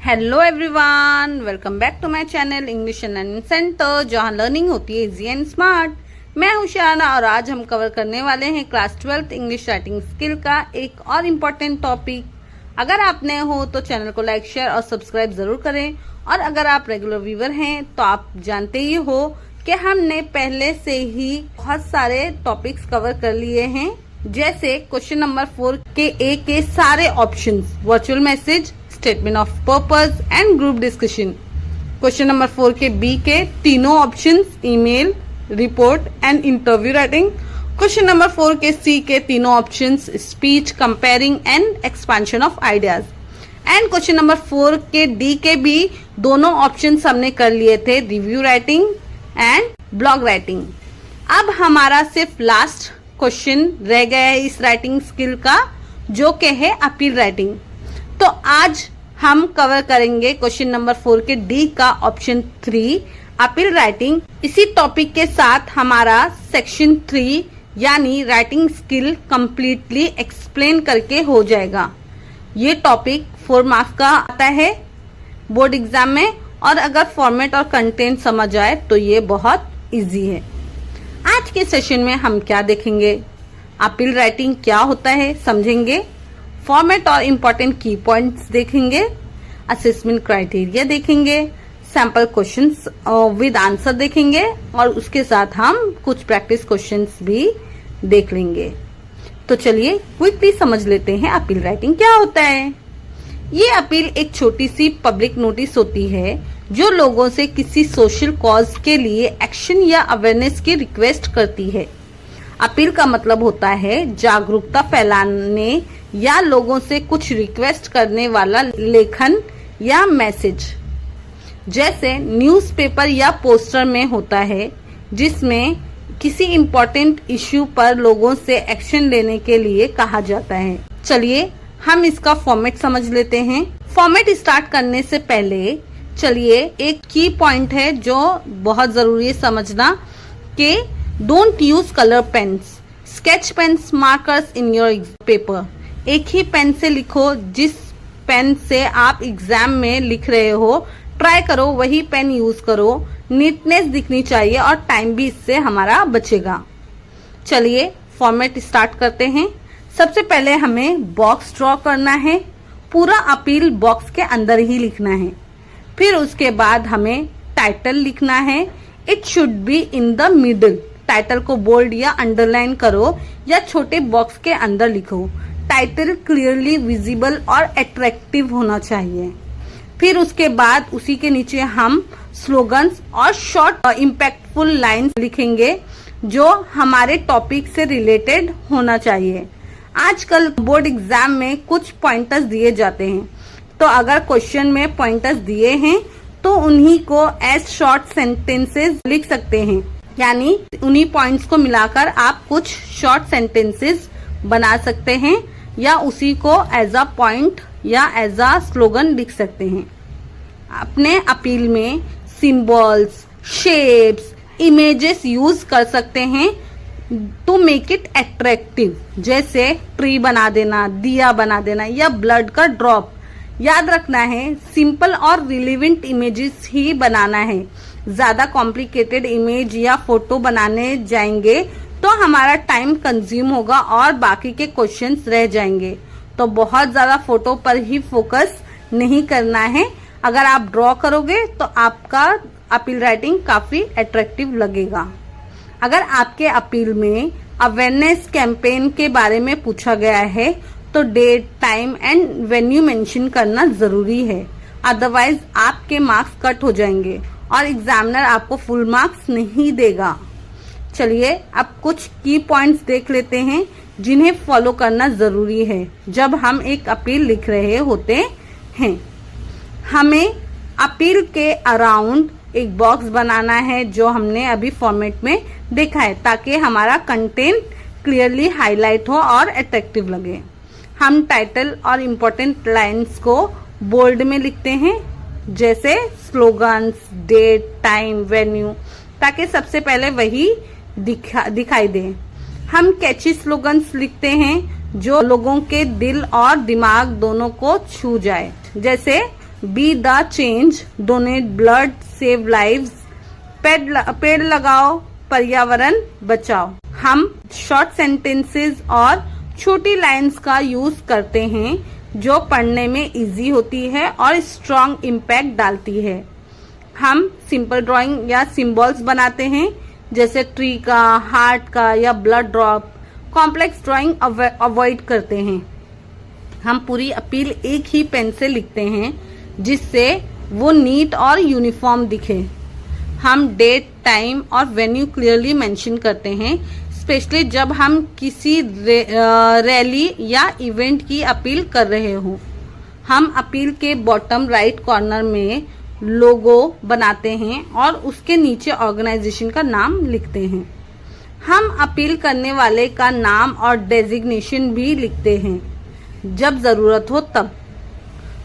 Hello everyone, welcome back to my channel English and learning centre, जहां learning होती है easy and smart. मैं हूं शाना और आज हम कवर करने वाले हैं class 12th English writing skill का एक और इम्पोर्टेंट टॉपिक। अगर आप नए हो तो चैनल को लाइक, शेयर और सब्सक्राइब जरूर करें, और अगर आप रेगुलर व्यूअर हैं तो आप जानते ही हो कि हमने पहले से ही बहुत सारे टॉपिक्स कवर कर लिए हैं, जैसे क्वेश्चन नंबर 4 के ए के सारे options, virtual message, statement of purpose and group discussion. Question number 4 के बी के तीनों options, email, report and interview writing. Question number 4 के सी के तीनों options, speech, comparing and expansion of ideas. And question number 4 के डी के भी दोनों ऑप्शंस हमने कर लिए थे, review writing and blog writing. अब हमारा सिर्फ लास्ट क्वेश्चन रह गया है इस राइटिंग स्किल का, जो कि है अपील राइटिंग। तो आज हम कवर करेंगे क्वेश्चन नंबर 4 के डी का ऑप्शन 3, अपील राइटिंग। इसी टॉपिक के साथ हमारा सेक्शन 3 यानी राइटिंग स्किल कंप्लीटली एक्सप्लेन करके हो जाएगा। ये टॉपिक 4 मार्क्स का आता है बोर्ड एग्जाम में, और अगर फॉर्मेट और कंटेंट समझ आए तो ये बहुत इजी है। आज के सेशन में हम क्या देखेंगे, अपील राइटिंग क्या होता है समझेंगे, फॉर्मेट और इम्पोर्टेंट की पॉइंट्स देखेंगे, असेसमेंट क्राइटेरिया देखेंगे, सैंपल क्वेश्चंस विद आंसर देखेंगे, और उसके साथ हम कुछ प्रैक्टिस क्वेश्चंस भी देख लेंगे। तो चलिए क्विकली समझ लेते हैं अपील राइटिंग क्या होता है। ये अपील एक छोटी सी पब्लिक नोटिस होती है जो लोगों से किसी सोशल कॉज के लिए एक्शन या अवेयरनेस की रिक्वेस्ट करती है। अपील का मतलब होता है जागरूकता फैलाने या लोगों से कुछ रिक्वेस्ट करने वाला लेखन या मैसेज, जैसे न्यूज़पेपर या पोस्टर में होता है, जिसमें किसी इम्पोर्टेंट इश्यू पर लोगों से एक्शन लेने के लिए कहा जाता है। चलिए हम इसका फॉर्मेट समझ लेते हैं। फॉर्मेट स्टार्ट करने से पहले चलिए एक की पॉइंट है जो बहुत जरूरी है समझना, कि don't use colour pens, sketch pens, markers in your paper. एक ही पेन से लिखो, जिस पेन से आप एग्जाम में लिख रहे हो ट्राई करो वही पेन यूज करो। नीटनेस दिखनी चाहिए और टाइम भी इससे हमारा बचेगा। चलिए फॉर्मेट स्टार्ट करते हैं। सबसे पहले हमें बॉक्स ड्रॉ करना है, पूरा अपील बॉक्स के अंदर ही लिखना है। फिर उसके बाद हमें टाइटल लिखना है, it should be in the middle. Title को बोल्ड या अंडरलाइन करो या छोटे बॉक्स के अंदर लिखो। टाइटल क्लियरली विजिबल और अट्रैक्टिव होना चाहिए। फिर उसके बाद उसी के नीचे हम स्लोगन्स और शॉर्ट और इम्पैक्टफुल लाइन्स लिखेंगे जो हमारे टॉपिक से रिलेटेड होना चाहिए। आजकल बोर्ड एग्जाम में कुछ पॉइंटर्स दिए जाते हैं, तो अगर क्वेश्चन में पॉइंटर्स दिए हैं तो उन्हीं को एज शॉर्ट सेंटेंसेस लिख सकते हैं, यानी उन्हीं पॉइंट्स को मिलाकर आप कुछ शॉर्ट सेंटेंसेस बना सकते हैं, या उसी को एज अ पॉइंट या एज अ स्लोगन लिख सकते हैं। अपने अपील में सिंबल्स, शेप्स, इमेजेस यूज कर सकते हैं टू मेक इट अट्रैक्टिव, जैसे ट्री बना देना, दिया बना देना या ब्लड का ड्रॉप। याद रखना है सिंपल और रिलेवेंट इमेजेस ही बनाना है। ज्यादा कॉम्प्लिकेटेड इमेज या फोटो बनाने जाएंगे तो हमारा टाइम कंज्यूम होगा और बाकी के क्वेश्चंस रह जाएंगे। तो बहुत ज्यादा फोटो पर ही फोकस नहीं करना है। अगर आप ड्रॉ करोगे तो आपका अपील राइटिंग काफी अट्रैक्टिव लगेगा। अगर आपके अपील में अवेयरनेस कैंपेन के बारे में पूछा गया है तो date, time and venue mention करना जरूरी है, अदरवाइज आपके मार्क्स कट हो जाएंगे और एग्जामिनर आपको फुल मार्क्स नहीं देगा। चलिए अब कुछ की पॉइंट्स देख लेते हैं जिन्हें फॉलो करना जरूरी है जब हम एक अपील लिख रहे होते हैं। हमें अपील के अराउंड एक बॉक्स बनाना है जो हमने अभी फॉर्मेट में देखा है, ताकि हमारा कंटेंट क्लियरली हाईलाइट हो और अट्रैक्टिव लगे। हम टाइटल और इम्पोर्टेंट लाइंस को बोल्ड में लिखते हैं, जैसे स्लोगन्स, डेट, टाइम, वेन्यू, ताकि सबसे पहले वही दिखाई दे। हम कैची स्लोगन्स लिखते हैं जो लोगों के दिल और दिमाग दोनों को छू जाए, जैसे be the change, donate blood, save lives, पेड़ लगाओ, पर्यावरण बचाओ। हम शॉर्ट सेंटेंसेस और छोटी लाइंस का यूज करते हैं जो पढ़ने में इजी होती है और स्ट्रॉन्ग इम्पैक्ट डालती है। हम सिंपल ड्राइंग या सिंबल्स बनाते हैं जैसे ट्री का, हार्ट का या blood drop. Complex drawing avoid करते हैं। हम पूरी अपील एक ही पेन से लिखते हैं जिससे वो नीट और यूनिफॉर्म दिखे। हम डेट, टाइम और वेन्यू क्लियरली मेंशन करते हैं, स्पेशली जब हम किसी रैली या इवेंट की अपील कर रहे हों। हम अपील के बॉटम राइट कॉर्नर में लोगो बनाते हैं और उसके नीचे ऑर्गेनाइजेशन का नाम लिखते हैं। हम अपील करने वाले का नाम और डेजिग्नेशन भी लिखते हैं जब जरूरत हो तब।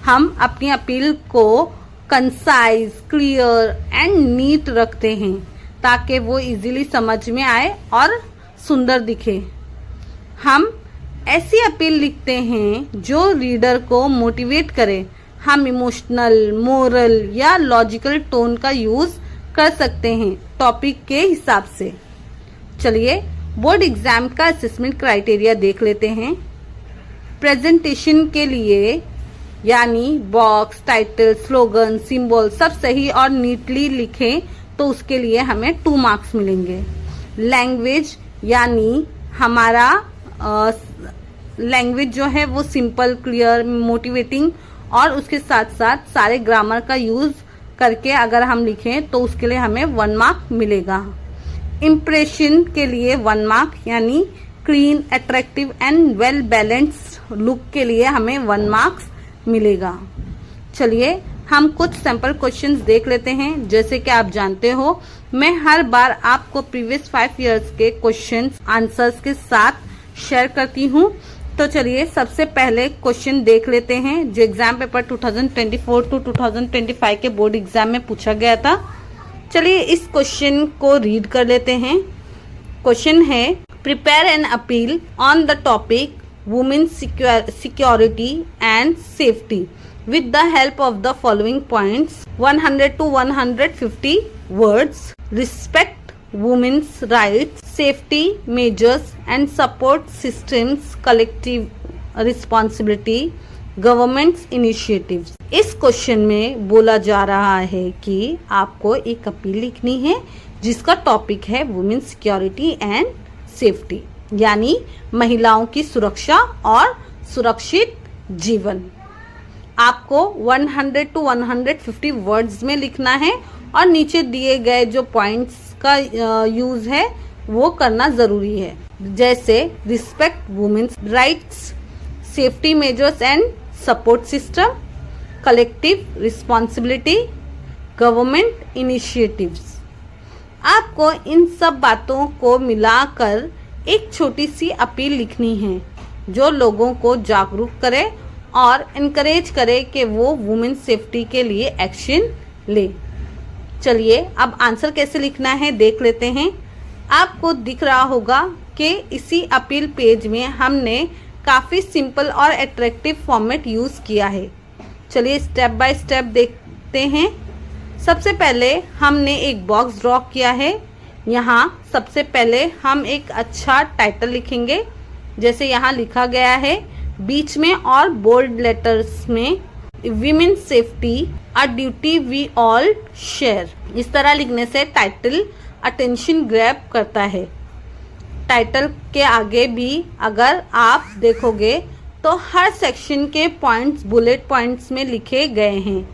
हम अपनी अपील को कंसाइज, क्लियर एंड नीट रखते हैं ताकि वो इजीली समझ में आए और सुंदर दिखे। हम ऐसी अपील लिखते हैं जो रीडर को मोटिवेट करे। हम इमोशनल, मोरल या लॉजिकल टोन का यूज कर सकते हैं टॉपिक के हिसाब से। चलिए बोर्ड एग्जाम का असेसमेंट क्राइटेरिया देख लेते हैं। प्रेजेंटेशन के लिए यानी बॉक्स, टाइटल, स्लोगन, सिंबल सब सही और नीटली लिखें तो उसके लिए हमें 2 मार्क्स मिलेंगे। लैंग्वेज यानी हमारा लैंग्वेज जो है वो सिंपल, क्लियर, मोटिवेटिंग और उसके साथ साथ सारे ग्रामर का यूज करके अगर हम लिखें तो उसके लिए हमें 1 मार्क मिलेगा। इम्प्रेशन के लिए 1 मार्क यानी clean, attractive and well balanced look के लिए हमें 1 मार्क्स मिलेगा। चलिए हम कुछ सैंपल क्वेश्चंस देख लेते हैं। जैसे कि आप जानते हो मैं हर बार आपको प्रीवियस 5 इयर्स के क्वेश्चंस आंसर्स के साथ शेयर करती हूँ। तो चलिए सबसे पहले क्वेश्चन देख लेते हैं जो एग्जाम पेपर 2024 टू 2025 के बोर्ड एग्जाम में पूछा गया था। चलिए इस क्वेश्चन को रीड कर लेते हैं। क्वेश्चन है, prepare an appeal on the topic women security and safety with the help of the following points, 100 to 150 words. Respect women's rights, safety measures and support systems, collective responsibility, government's initiatives. इस question में बोला जा रहा है कि आपको एक appeal लिखनी है जिसका टॉपिक है वुमेन सिक्योरिटी एंड सेफ्टी, यानी महिलाओं की सुरक्षा और सुरक्षित जीवन। आपको 100 टू 150 वर्ड्स में लिखना है और नीचे दिए गए जो पॉइंट्स का यूज है वो करना जरूरी है, जैसे respect women's rights, safety measures and support system, collective responsibility, government initiatives. आपको इन सब बातों को मिलाकर एक छोटी सी अपील लिखनी है जो लोगों को जागरूक करे और इनकरेज करे कि वो वुमेन सेफ्टी के लिए एक्शन ले। चलिए अब आंसर कैसे लिखना है देख लेते हैं। आपको दिख रहा होगा कि इसी अपील पेज में हमने काफ़ी सिंपल और अट्रैक्टिव फॉर्मेट यूज़ किया है। चलिए स्टेप बाय स्टेप देखते हैं। सबसे पहले हमने एक बॉक्स ड्रॉ किया है। यहाँ सबसे पहले हम एक अच्छा टाइटल लिखेंगे, जैसे यहाँ लिखा गया है बीच में और बोल्ड लेटर्स में, women safety a duty we all share. इस तरह लिखने से टाइटल अटेंशन ग्रैब करता है। टाइटल के आगे भी अगर आप देखोगे तो हर सेक्शन के पॉइंट्स बुलेट पॉइंट्स में लिखे गए हैं।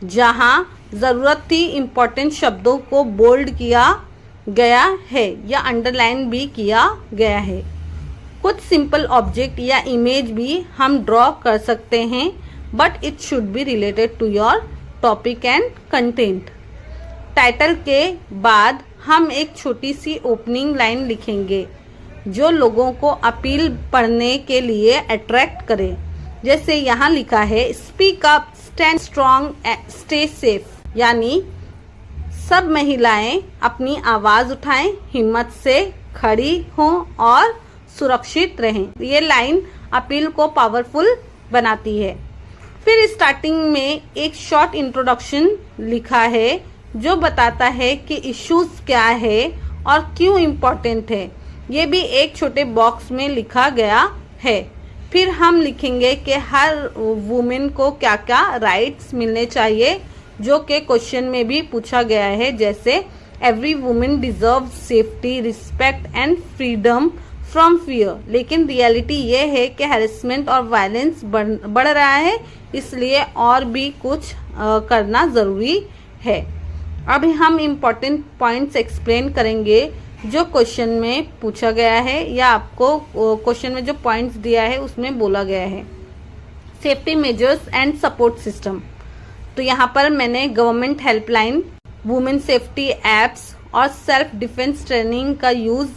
जहां ज़रूरत थी इम्पोर्टेंट शब्दों को बोल्ड किया गया है या अंडरलाइन भी किया गया है। कुछ सिंपल ऑब्जेक्ट या इमेज भी हम ड्रॉ कर सकते हैं, but it should be related to your topic and content. Title के बाद हम एक छोटी सी ओपनिंग लाइन लिखेंगे जो लोगों को अपील पढ़ने के लिए अट्रैक्ट करे। जैसे यहाँ लिखा है speak up, stand strong, stay safe, यानी सब महिलाएं अपनी आवाज़ उठाएं, हिम्मत से खड़ी हों और सुरक्षित रहें। ये लाइन अपील को पावरफुल बनाती है। फिर स्टार्टिंग में एक शॉर्ट इंट्रोडक्शन लिखा है जो बताता है कि इश्यूज क्या है और क्यों इम्पोर्टेंट है। ये भी एक छोटे बॉक्स में लिखा गया है। फिर हम लिखेंगे कि हर वुमेन को क्या क्या राइट्स मिलने चाहिए, जो कि क्वेश्चन में भी पूछा गया है, जैसे every women deserves safety, respect and freedom from fear. लेकिन रियलिटी ये है कि हैरेसमेंट और वायलेंस बढ़ रहा है, इसलिए और भी कुछ करना ज़रूरी है। अभी हम इम्पोर्टेंट पॉइंट्स एक्सप्लेन करेंगे जो क्वेश्चन में पूछा गया है या आपको क्वेश्चन में जो पॉइंट्स दिया है उसमें बोला गया है। Safety measures and support system, तो यहाँ पर मैंने government helpline, women safety apps और सेल्फ डिफेंस ट्रेनिंग का यूज़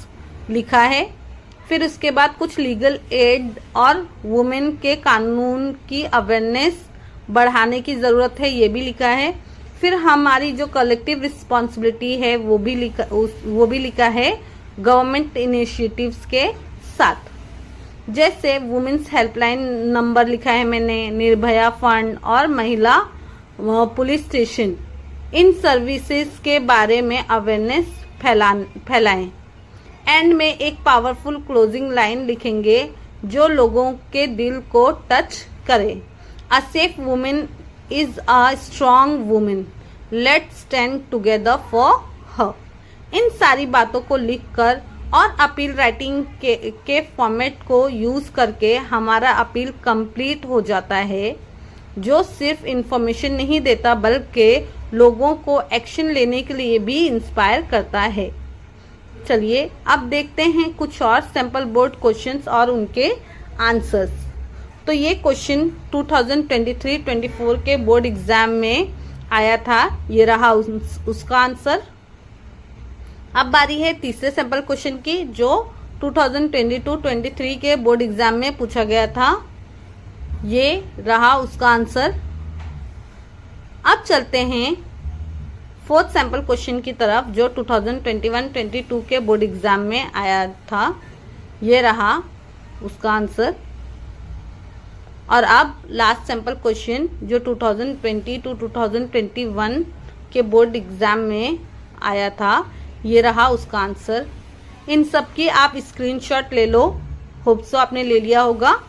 लिखा है। फिर उसके बाद कुछ लीगल एड और वुमेन के कानून की अवेयरनेस बढ़ाने की ज़रूरत है, ये भी लिखा है। फिर हमारी जो कलेक्टिव रिस्पॉन्सिबिलिटी है वो भी लिखा है गवर्नमेंट इनिशिएटिव्स के साथ, जैसे वुमेन्स हेल्पलाइन नंबर लिखा है मैंने, निर्भया फंड और महिला पुलिस स्टेशन। इन सर्विसेज के बारे में अवेयरनेस फैलाएं। एंड में एक पावरफुल क्लोजिंग लाइन लिखेंगे जो लोगों के दिल को टच करे। A safe women is a strong women, let's stand together for her. इन सारी बातों को लिखकर और अपील राइटिंग के फॉर्मेट को यूज करके हमारा अपील कंप्लीट हो जाता है, जो सिर्फ इंफॉर्मेशन नहीं देता बल्कि लोगों को एक्शन लेने के लिए भी इंस्पायर करता है। चलिए अब देखते हैं कुछ और सैंपल बोर्ड क्वेश्चंस और उनके आंसर्स। तो ये क्वेश्चन 2023-24 के बोर्ड एग्जाम में आया था, ये रहा उसका आंसर। अब बारी है तीसरे सैंपल क्वेश्चन की, जो 2022-23 के बोर्ड एग्जाम में पूछा गया था, ये रहा उसका आंसर। अब चलते हैं फोर्थ सैंपल क्वेश्चन की तरफ, जो 2021-22 के बोर्ड एग्जाम में आया था, ये रहा उसका आंसर। और अब लास्ट सैंपल क्वेश्चन जो 2020-2021 के बोर्ड एग्जाम में आया था, ये रहा उसका आंसर। इन सब की आप स्क्रीनशॉट ले लो, होप सो आपने ले लिया होगा,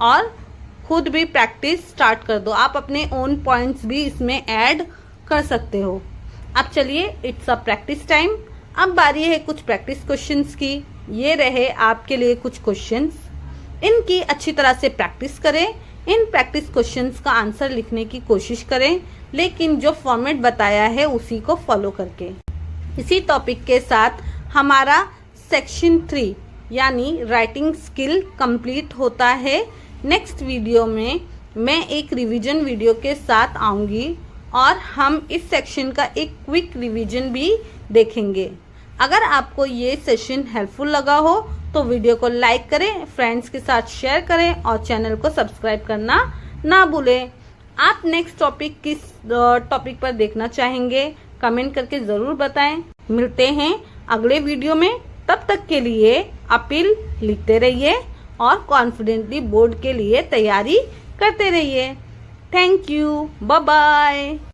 और खुद भी प्रैक्टिस स्टार्ट कर दो। आप अपने ओन पॉइंट्स भी इसमें ऐड कर सकते हो। अब चलिए इट्स अ प्रैक्टिस टाइम। अब बारी है कुछ प्रैक्टिस क्वेश्चंस की। ये रहे आपके लिए कुछ क्वेश्चंस, इनकी अच्छी तरह से प्रैक्टिस करें। इन प्रैक्टिस क्वेश्चंस का आंसर लिखने की कोशिश करें, लेकिन जो फॉर्मेट बताया है उसी को फॉलो करके। इसी टॉपिक के साथ हमारा सेक्शन 3 यानी राइटिंग स्किल कंप्लीट होता है। नेक्स्ट वीडियो में मैं एक रिवीजन वीडियो के साथ आऊँगी और हम इस सेक्शन का एक क्विक रिवीजन भी देखेंगे। अगर आपको ये सेशन हेल्पफुल लगा हो तो वीडियो को लाइक करें, फ्रेंड्स के साथ शेयर करें और चैनल को सब्सक्राइब करना ना भूलें। आप नेक्स्ट टॉपिक किस टॉपिक पर देखना चाहेंगे कमेंट करके ज़रूर बताएं। मिलते हैं अगले वीडियो में, तब तक के लिए अपील लिखते रहिए और कॉन्फिडेंटली बोर्ड के लिए तैयारी करते रहिए। Thank you, bye bye.